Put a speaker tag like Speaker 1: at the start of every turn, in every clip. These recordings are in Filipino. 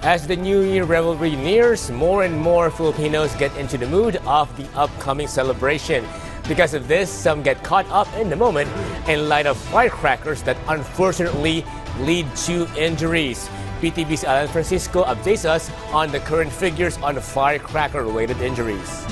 Speaker 1: As the New Year revelry nears, more and more Filipinos get into the mood of the upcoming celebration. Because of this, some get caught up in the moment in light of firecrackers that unfortunately lead to injuries. PTV's Alan Francisco updates us on the current figures on firecracker-related injuries.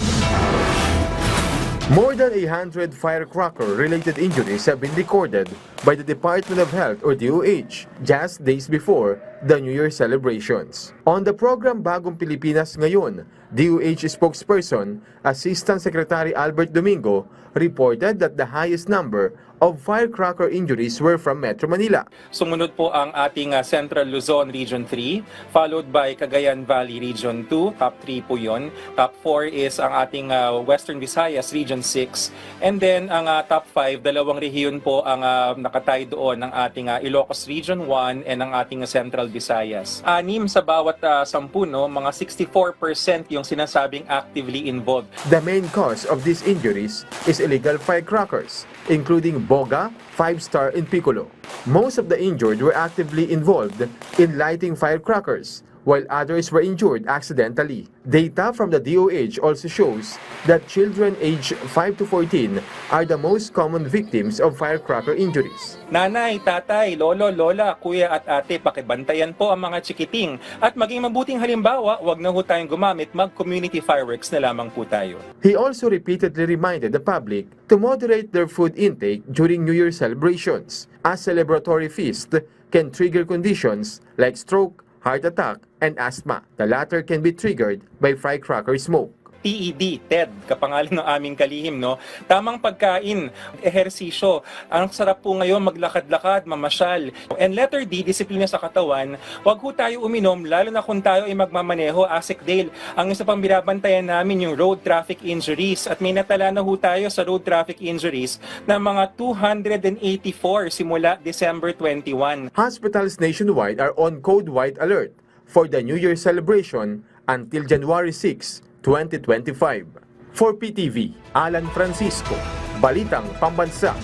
Speaker 2: More than 100 firecracker-related injuries have been recorded by the Department of Health or DOH just days before the New Year celebrations. On the program Bagong Pilipinas Ngayon, DOH spokesperson, Assistant Secretary Albert Domingo, reported that the highest number of firecracker injuries were from Metro Manila.
Speaker 3: Sumunod po ang ating Central Luzon Region 3, followed by Cagayan Valley Region 2, top 3 po yun. Top 4 is ang ating Western Visayas Region 6. And then ang top 5, dalawang rehiyon po ang nakatay doon ng ating Ilocos Region 1 and ang ating Central Visayas. 6 sa bawat 10, mga 64% yung sinasabing actively involved.
Speaker 2: The main cause of these injuries is illegal firecrackers, including Boga, 5-Star, and Piccolo. Most of the injured were actively involved in lighting firecrackers, while others were injured accidentally. Data from the DOH also shows that children aged 5 to 14 are the most common victims of firecracker injuries.
Speaker 3: Nanay, tatay, lolo, lola, kuya at ate, pakibantayan po ang mga chikiting. At maging mabuting halimbawa, wag na ho tayong gumamit, mag-community fireworks na lamang po tayo.
Speaker 2: He also repeatedly reminded the public to moderate their food intake during New Year celebrations, as celebratory feast can trigger conditions like stroke, heart attack, and asthma. The latter can be triggered by firecracker smoke.
Speaker 3: TED, TED, kapangalan ng aming kalihim, no? Tamang pagkain, ehersisyo. Ang sarap po ngayon maglakad-lakad, mamasyal. And letter D, disiplina sa katawan. Huwag ho tayo uminom, lalo na kung tayo ay magmamaneho, ASEC Dale. Ang isa pang binabantayan namin yung road traffic injuries. At may natala na ho tayo sa road traffic injuries na mga 284 simula December 21.
Speaker 2: Hospitals nationwide are on code white alert for the New Year celebration until January 6, 2025. For PTV, Alan Francisco, Balitang Pambansa.